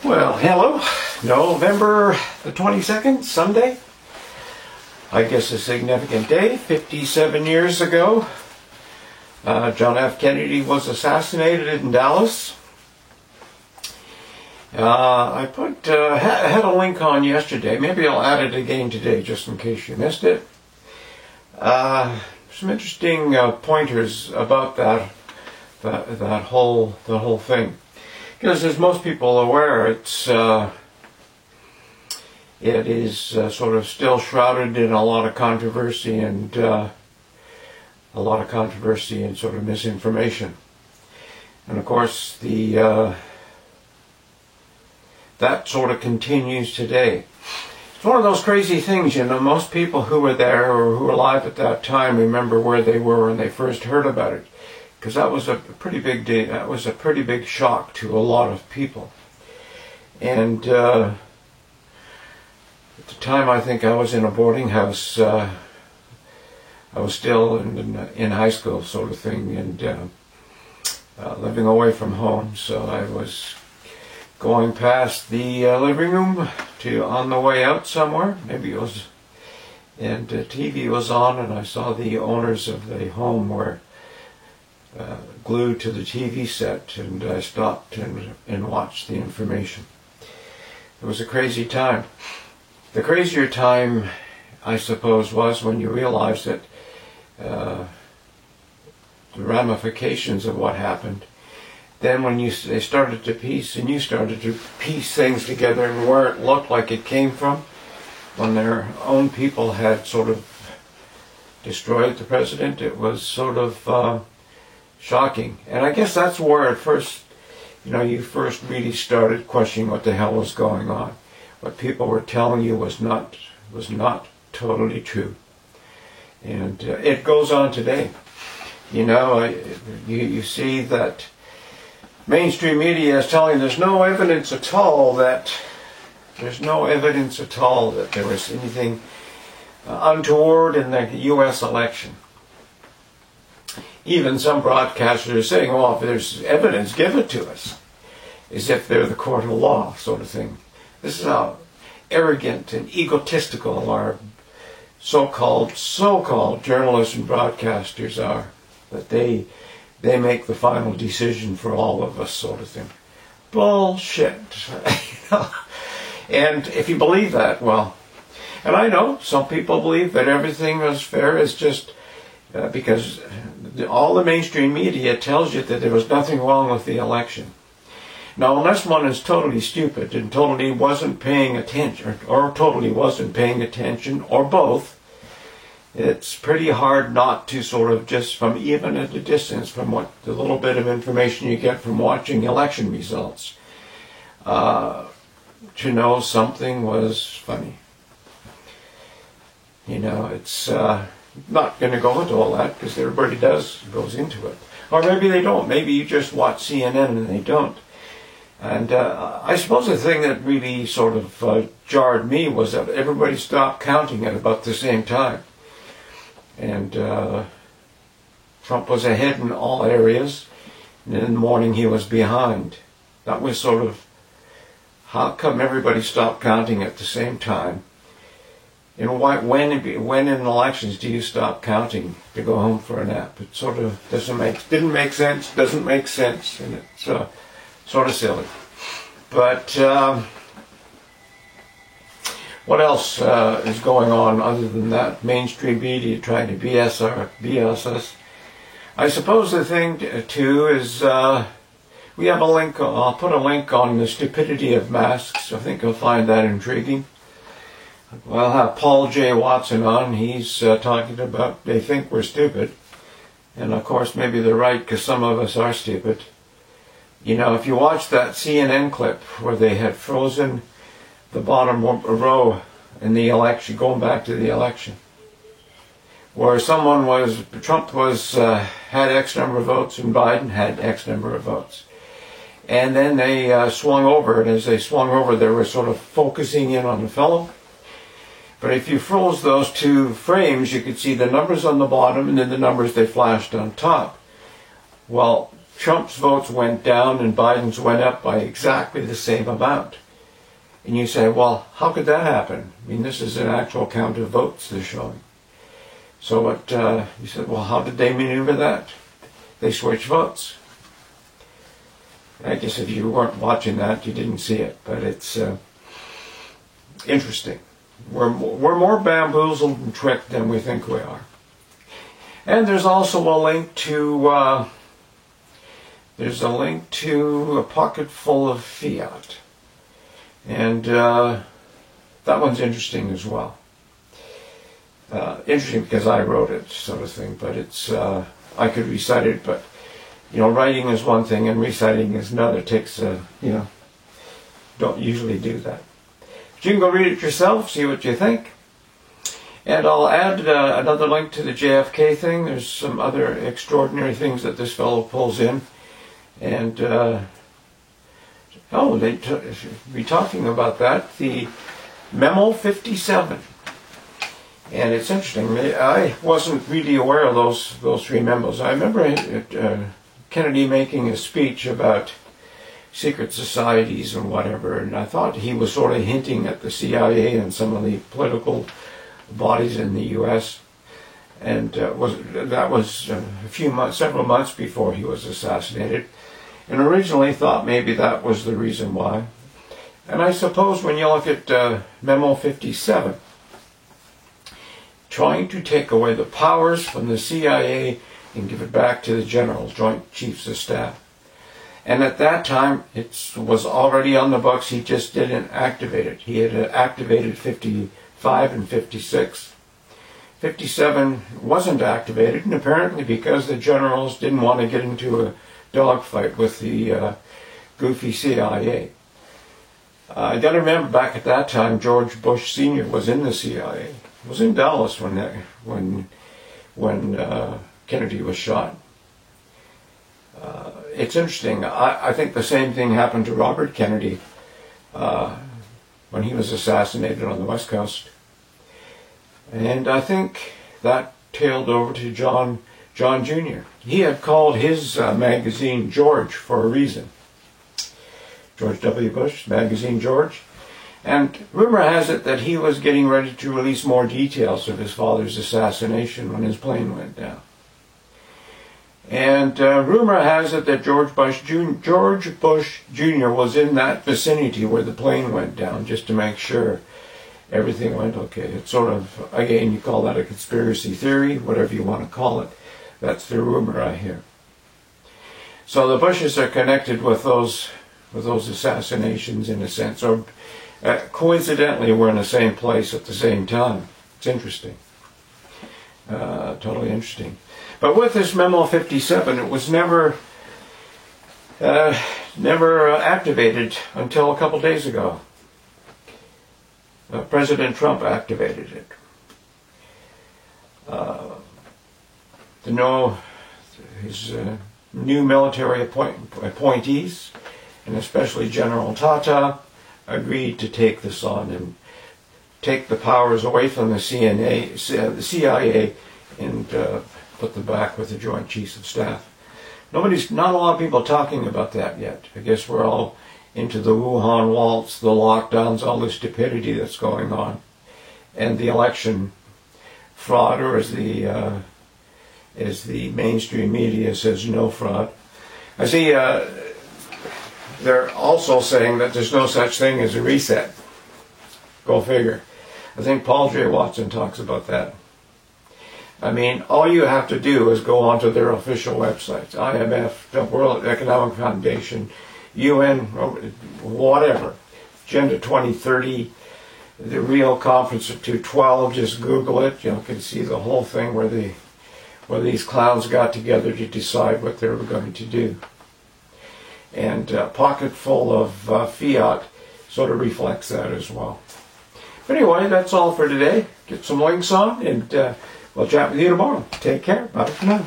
Well, hello. November the 22nd, Sunday. I guess a significant day. 57 years ago, John F. Kennedy was assassinated in Dallas. I had a link on yesterday. Maybe I'll add it again today, just in case you missed it. Some interesting pointers about that whole thing. Because as most people are aware, it is sort of still shrouded in a lot of controversy and sort of misinformation. And of course, that sort of continues today. It's one of those crazy things, you know. Most people who were there or who were alive at that time remember where they were when they first heard about it. Because that was a pretty big day. That was a pretty big shock to a lot of people. And at the time, I think I was in a boarding house. I was still in high school, sort of thing, and living away from home. So I was going past the living room on the way out somewhere. Maybe it was, and TV was on, and I saw the owners of the home were glued to the TV set, and I stopped and watched the information. It was a crazy time. The crazier time, I suppose, was when you realized that the ramifications of what happened. Then when they started to piece, and you started to piece things together and where it looked like it came from, when their own people had sort of destroyed the president, it was sort of shocking. And I guess that's where at first, you first really started questioning what the hell was going on. What people were telling you was not totally true. And it goes on today. You see that mainstream media is telling there's no evidence at all that there was anything untoward in the U.S. election. Even some broadcasters are saying, well, if there's evidence, give it to us. As if they're the court of law, sort of thing. This is how arrogant and egotistical our so-called journalists and broadcasters are. That they make the final decision for all of us, sort of thing. Bullshit. And if you believe that, well, and I know some people believe that everything was fair. It's just because all the mainstream media tells you that there was nothing wrong with the election. Now, unless one is totally stupid and totally wasn't paying attention, or both, it's pretty hard not to sort of just from even at a distance from what the little bit of information you get from watching election results, to know something was funny. It's not going to go into all that because everybody goes into it. Or maybe they don't. Maybe you just watch CNN and they don't. And I suppose the thing that really sort of jarred me was that everybody stopped counting at about the same time. And Trump was ahead in all areas, and in the morning he was behind. That was sort of, how come everybody stopped counting at the same time? And when in elections do you stop counting to go home for a nap? It sort of doesn't make sense, and it's sort of silly. But what else is going on other than that? Mainstream media trying to BS us. I suppose the thing too is we have a link. I'll put a link on the stupidity of masks. I think you'll find that intriguing. We'll have Paul J. Watson on. He's talking about they think we're stupid. And of course maybe they're right because some of us are stupid. If you watch that CNN clip where they had frozen the bottom row in the election, going back to the election, where Trump had X number of votes and Biden had X number of votes. And then they swung over, and as they swung over, they were sort of focusing in on the fellow. But if you froze those two frames, you could see the numbers on the bottom and then the numbers they flashed on top. Well, Trump's votes went down and Biden's went up by exactly the same amount. And you say, well, how could that happen? I mean, this is an actual count of votes they're showing. So you said, well, how did they maneuver that? They switched votes. I guess if you weren't watching that, you didn't see it. But it's interesting. We're more bamboozled and tricked than we think we are. And there's also a link to a pocket full of fiat, and that one's interesting as well. Interesting because I wrote it, sort of thing. But it's I could recite it, but writing is one thing and reciting is another. It takes don't usually do that. But you can go read it yourself, see what you think. And I'll add another link to the JFK thing. There's some other extraordinary things that this fellow pulls in. And, be talking about that, the Memo 57. And it's interesting. I wasn't really aware of those three memos. I remember Kennedy making a speech about secret societies and whatever, and I thought he was sort of hinting at the CIA and some of the political bodies in the U.S. And that was several months before he was assassinated, and originally thought maybe that was the reason why. And I suppose when you look at Memo 57, trying to take away the powers from the CIA and give it back to the generals, Joint Chiefs of Staff. And at that time, it was already on the books. He just didn't activate it. He had activated 55 and 56. 57 wasn't activated, and apparently because the generals didn't want to get into a dogfight with the goofy CIA. I got to remember back at that time, George Bush Sr. was in the CIA. He was in Dallas when Kennedy was shot. It's interesting. I think the same thing happened to Robert Kennedy when he was assassinated on the West Coast. And I think that tailed over to John Jr. He had called his magazine George for a reason. George W. Bush, magazine George. And rumor has it that he was getting ready to release more details of his father's assassination when his plane went down. And rumor has it that George Bush Jr. was in that vicinity where the plane went down, just to make sure everything went okay. It's sort of, again, you call that a conspiracy theory, whatever you want to call it. That's the rumor I hear. So the Bushes are connected with those assassinations in a sense, or coincidentally we're in the same place at the same time. It's interesting. Totally interesting. But with this Memo 57, it was never activated until a couple days ago. President Trump activated it. His new military appointees, and especially General Tata, agreed to take this on and take the powers away from the CIA and put them back with the Joint Chiefs of Staff. Not a lot of people talking about that yet. I guess we're all into the Wuhan waltz, the lockdowns, all the stupidity that's going on, and the election fraud, or as the mainstream media says, no fraud. I see they're also saying that there's no such thing as a reset. Go figure. I think Paul J. Watson talks about that. I mean, all you have to do is go onto their official websites, IMF, the World Economic Foundation, UN, whatever, Agenda 2030, the Rio Conference of 212, just Google it. You can see the whole thing where these clowns got together to decide what they were going to do. And a pocket full of fiat sort of reflects that as well. But anyway, that's all for today. Get some links on, and we'll chat with you tomorrow. Take care. Bye for now.